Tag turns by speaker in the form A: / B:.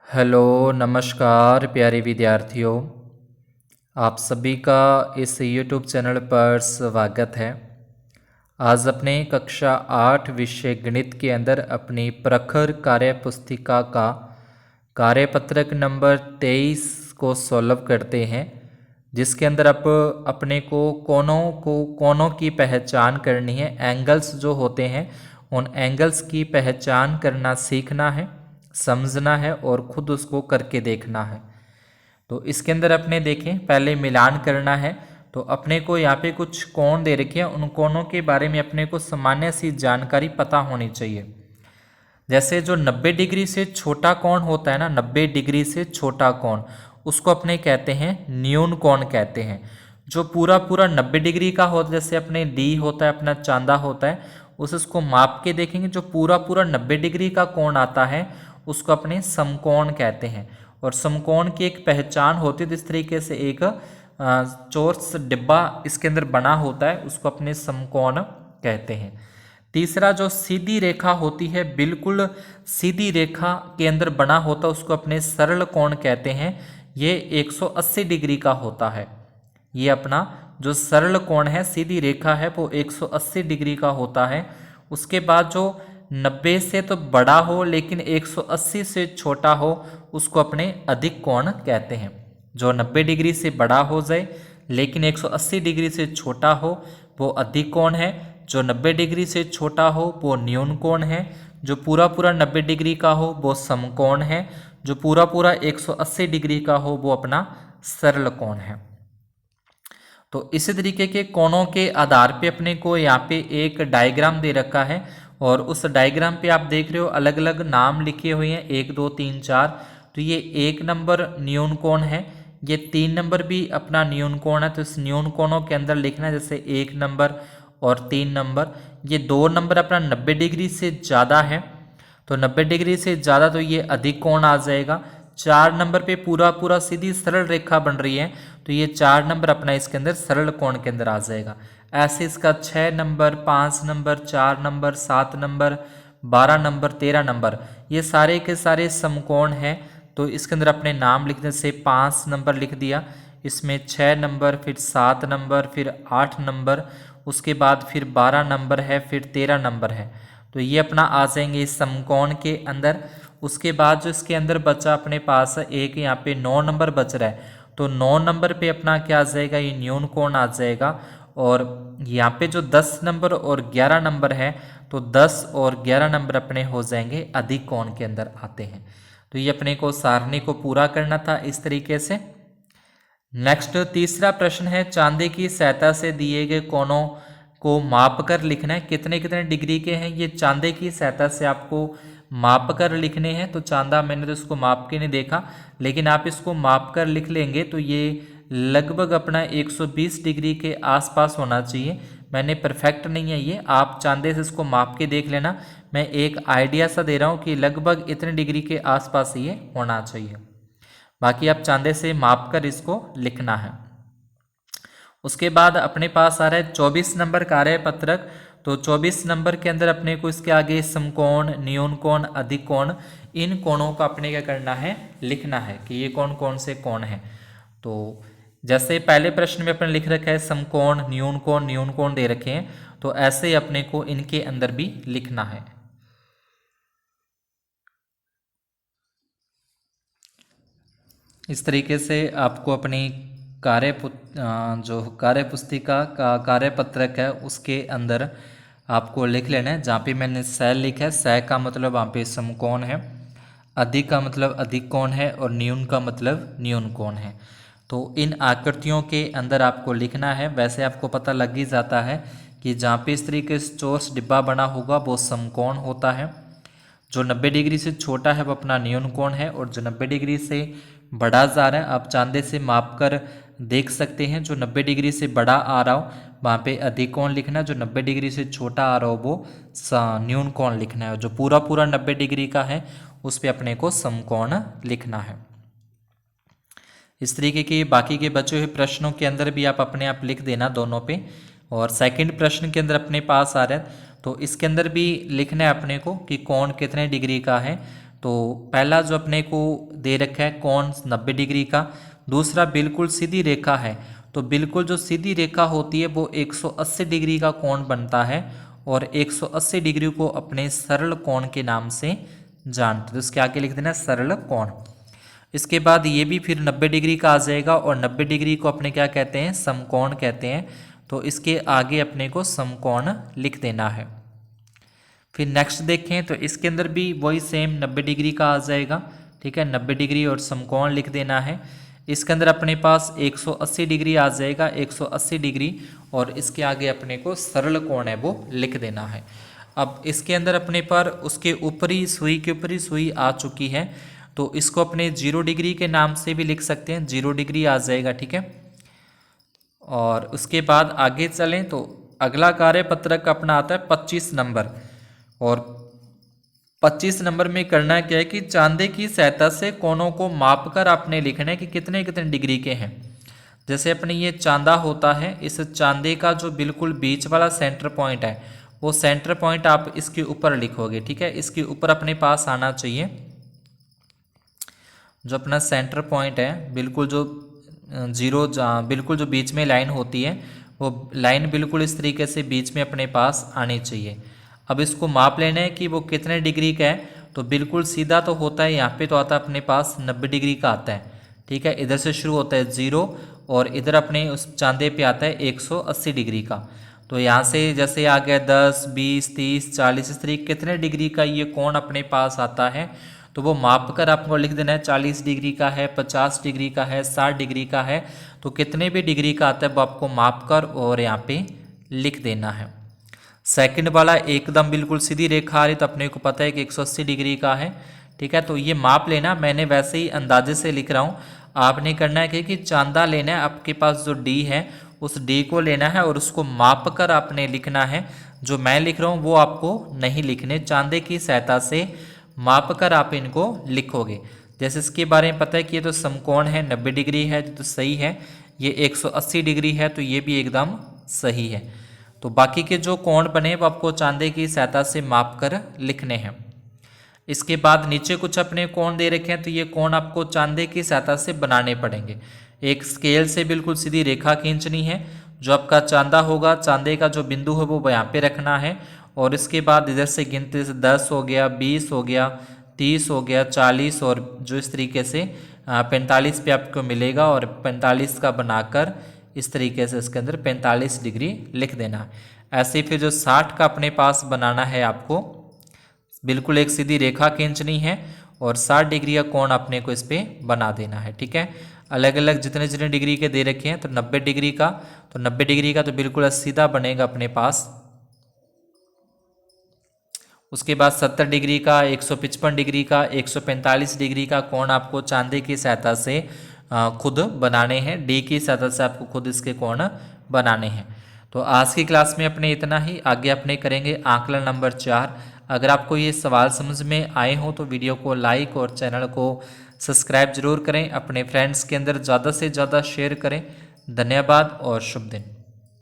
A: Hello नमस्कार प्यारे विद्यार्थियों, आप सभी का इस YouTube चैनल पर स्वागत है। आज अपने कक्षा 8 विषय गणित के अंदर अपनी प्रखर कार्य पुस्तिका का कार्यपत्रक नंबर 23 को सॉल्व करते हैं, जिसके अंदर अपने को कोनों की पहचान करनी है। एंगल्स जो होते हैं उन एंगल्स की पहचान करना सीखना है, समझना है और खुद उसको करके देखना है। तो इसके अंदर अपने देखें, पहले मिलान करना है। तो अपने को यहाँ पे कुछ कोण दे रखे हैं, उन कोणों के बारे में अपने को सामान्य सी जानकारी पता होनी चाहिए। जैसे जो 90 डिग्री से छोटा कोण होता है ना, 90 डिग्री से छोटा कोण, उसको अपने कहते हैं न्यून कोण कहते हैं। जो पूरा पूरा 90 डिग्री का होता है, जैसे अपने डी होता है, अपना चांदा होता है, उसको माप के देखेंगे। जो पूरा पूरा 90 डिग्री का कोण आता है उसको अपने समकोण कहते हैं। और समकोण की एक पहचान होती है, इस तरीके से एक चौरस डिब्बा इसके अंदर बना होता है, उसको अपने समकोण कहते हैं। तीसरा जो सीधी रेखा होती है, बिल्कुल सीधी रेखा के अंदर बना होता है, उसको अपने सरल कोण कहते हैं। ये 180 डिग्री का होता है। ये अपना जो सरल कोण है, सीधी रेखा है, वो 180 डिग्री का होता है। उसके बाद जो 90 से तो बड़ा हो लेकिन 180 से छोटा हो, उसको अपने अधिक कोण कहते हैं। जो 90 डिग्री से बड़ा हो जाए लेकिन 180 डिग्री से छोटा हो, वो अधिक कोण है। जो 90 डिग्री से छोटा हो वो न्यून कोण है। जो पूरा पूरा 90 डिग्री का हो वो समकोण है। जो पूरा पूरा 180 डिग्री का हो वो अपना सरल कोण है। तो इसी तरीके के कोणों के आधार पे अपने को यहाँ पे एक डायग्राम दे रखा है, और उस डायग्राम पे आप देख रहे हो अलग अलग नाम लिखे हुए हैं, 1 2 3 4। तो ये 1 नंबर न्यून कोण है, ये 3 नंबर भी अपना न्यून कोण है। तो इस न्यून कोणों के अंदर लिखना है, जैसे 1 नंबर और 3 नंबर। ये 2 नंबर अपना 90 डिग्री से ज़्यादा है, तो 90 डिग्री से ज़्यादा तो ये अधिक कोण आ जाएगा। 4 नंबर पे पूरा पूरा सीधी सरल रेखा बन रही है, तो ये 4 नंबर अपना इसके अंदर सरल कोण के अंदर आ जाएगा। ऐसे इसका 6 number, 5 number, 4 number, 7 number, 12 number, 13 number, ये सारे के सारे समकोण हैं। तो इसके अंदर अपने नाम लिखने से 5 नंबर लिख दिया, इसमें 6 नंबर, फिर 7 नंबर, फिर 8 नंबर, उसके बाद फिर 12 नंबर है, फिर 13 नंबर है। तो ये अपना आ जाएंगे इस समकोण के अंदर। उसके बाद जो इसके अंदर बचा अपने पास एक यहाँ पे 9 नंबर बच रहा है, तो 9 नंबर पे अपना क्या आ जाएगा, ये न्यून कोण आ जाएगा। और यहाँ पे जो 10 नंबर और 11 नंबर है, तो 10 और 11 नंबर अपने हो जाएंगे अधिक कोण के अंदर आते हैं। तो ये अपने को सारणी को पूरा करना था इस तरीके से। नेक्स्ट तीसरा प्रश्न है, चांदे की सहायता से दिए गए कोणों को माप कर लिखना है। कितने कितने डिग्री के हैं, ये चांदे की सहायता से आपको माप कर लिखने हैं। तो चांदा मैंने तो इसको माप के नहीं देखा, लेकिन आप इसको माप कर लिख लेंगे तो ये लगभग अपना 120 डिग्री के आसपास होना चाहिए। मैंने परफेक्ट नहीं है ये, आप चांदे से इसको माप के देख लेना। मैं एक आइडिया सा दे रहा हूँ कि लगभग इतने डिग्री के आसपास ये होना चाहिए। बाकी आप चांदे से माप कर इसको लिखना है। उसके बाद अपने पास आ रहा है 24 नंबर कार्यपत्रक। तो 24 नंबर के अंदर अपने को इसके आगे समकोण, न्यून कोण, अधिक कोण, इन कोणों का अपने क्या करना है, लिखना है कि ये कौन कौन से कोण हैं। तो जैसे पहले प्रश्न में अपने लिख रखा है समकोण, न्यून कोण दे रखे हैं, तो ऐसे ही अपने को इनके अंदर भी लिखना है। इस तरीके से आपको अपनी जो कार्य पुस्तिका का कार्यपत्रक है उसके अंदर आपको लिख लेना है। जहाँ पे मैंने सैल लिखा है, सै का मतलब वहाँ पे समकोण है, अधिक का मतलब अधिक कोण है, और न्यून का मतलब न्यून कोण है। तो इन आकृतियों के अंदर आपको लिखना है। वैसे आपको पता लग ही जाता है कि जहाँ पे इस तरीके से चौरस डिब्बा बना होगा वो समकोण होता है। जो 90 डिग्री से छोटा है वो अपना न्यून कोण है, और जो 90 डिग्री से बड़ा जा रहा है, आप चांदे से माप कर देख सकते हैं। जो 90 डिग्री से बड़ा आ रहा हो वहाँ पे अधिक कोण लिखना है, जो 90 डिग्री से छोटा आ रहा हो वो न्यून कोण लिखना है। जो पूरा पूरा 90 डिग्री का है उस पर अपने को समकोण लिखना है। इस तरीके के बाकी के बचे हुए प्रश्नों के अंदर भी आप अपने आप लिख देना दोनों पे। और सेकंड प्रश्न के अंदर अपने पास आ रहा है, तो इसके अंदर भी लिखना है अपने को कि कोण कितने डिग्री का है। तो पहला जो अपने को दे रखा है कोण 90 डिग्री का, दूसरा बिल्कुल सीधी रेखा है, तो बिल्कुल जो सीधी रेखा होती है वो 180 डिग्री का कोण बनता है और 180 डिग्री को अपने सरल कोण के नाम से जानते, तो इसके आगे लिख देना सरल कोण। इसके बाद ये भी फिर 90 डिग्री का आ जाएगा और 90 डिग्री को अपने क्या कहते हैं, समकोण कहते हैं, तो इसके आगे अपने को समकोण लिख देना है। फिर नेक्स्ट देखें तो इसके अंदर भी वही सेम 90 डिग्री का आ जाएगा, ठीक है, 90 डिग्री और समकोण लिख देना है। इसके अंदर अपने पास 180 डिग्री आ जाएगा, 180 डिग्री, और इसके आगे अपने को सरल कोण है वो लिख देना है। अब इसके अंदर अपने पर उसके ऊपरी सुई के ऊपरी सुई आ चुकी है, तो इसको अपने 0 डिग्री के नाम से भी लिख सकते हैं, 0 डिग्री आ जाएगा, ठीक है। और उसके बाद आगे चलें तो अगला कार्यपत्रक अपना आता है 25 नंबर, और 25 नंबर में करना क्या है कि चांदे की सहायता से कोणों को मापकर आपने लिखना है कि कितने कितने डिग्री के हैं। जैसे अपने ये चांदा होता है, इस चांदे का जो बिल्कुल बीच वाला सेंटर पॉइंट है, वो सेंटर पॉइंट आप इसके ऊपर लिखोगे, ठीक है, इसके ऊपर अपने पास आना चाहिए। जो अपना सेंटर पॉइंट है, बिल्कुल जो जीरो बिल्कुल जो बीच में लाइन होती है, वो लाइन बिल्कुल इस तरीके से बीच में अपने पास आनी चाहिए। अब इसको माप लेना है कि वो कितने डिग्री का है, तो बिल्कुल सीधा तो होता है, यहाँ पे तो आता है अपने पास 90 डिग्री का आता है, ठीक है, इधर से शुरू होता है 0 और इधर अपने उस चांदे पे आता है 180 डिग्री का। तो यहाँ से जैसे आ गया 10, 20, 30, 40, इस तरीके कितने डिग्री का ये कोण अपने पास आता है, तो वो माप कर आपको लिख देना है। 40 डिग्री का है, 50 डिग्री का है, 60 डिग्री का है, तो कितने भी डिग्री का आता है वो आपको माप कर और यहाँ पे लिख देना है। सेकंड वाला एकदम बिल्कुल सीधी रेखा आ रही, तो अपने को पता है कि 180 डिग्री का है, ठीक है, तो ये माप लेना, मैंने वैसे ही अंदाजे से लिख रहा हूँ। आपने करना है कि चांदा लेना है, आपके पास जो डी है उस डी को लेना है और उसको माप कर आपने लिखना है। जो मैं लिख रहा हूँ वो आपको नहीं लिखने, चांदे की सहायता से माप कर आप इनको लिखोगे। जैसे इसके बारे में पता है कि ये तो समकोण है, 90 डिग्री है तो सही है, ये 180 डिग्री है तो ये भी एकदम सही है। तो बाकी के जो कोण बने वो आपको चांदे की सहायता से माप कर लिखने हैं। इसके बाद नीचे कुछ अपने कोण दे रखे हैं, तो ये कोण आपको चांदे की सहायता से बनाने पड़ेंगे। एक स्केल से बिल्कुल सीधी रेखा खींचनी है, जो आपका चांदा होगा, चांदे का जो बिंदु है वो यहाँ पे रखना है, और इसके बाद इधर से गिनते से 10 हो गया, 20 हो गया, 30 हो गया, 40, और जो इस तरीके से 45 पे आपको मिलेगा, और 45 का बनाकर इस तरीके से इसके अंदर 45 डिग्री लिख देना है। ऐसे फिर जो 60 का अपने पास बनाना है, आपको बिल्कुल एक सीधी रेखा खींचनी है और 60 डिग्री का कोण अपने को इस पर बना देना है, ठीक है। अलग अलग जितने जितने डिग्री के दे रखे हैं, तो 90 डिग्री का, तो 90 डिग्री का तो बिल्कुल सीधा बनेगा अपने पास। उसके बाद 70 डिग्री का, 155 डिग्री का, 145 डिग्री का कोण आपको चांदे की सहायता से खुद बनाने हैं, डी की सहायता से आपको खुद इसके कोण बनाने हैं। तो आज की क्लास में अपने इतना ही, आगे अपने करेंगे आंकलन नंबर 4। अगर आपको ये सवाल समझ में आए हो तो वीडियो को लाइक और चैनल को सब्सक्राइब जरूर करें, अपने फ्रेंड्स के अंदर ज़्यादा से ज़्यादा शेयर करें। धन्यवाद और शुभ दिन।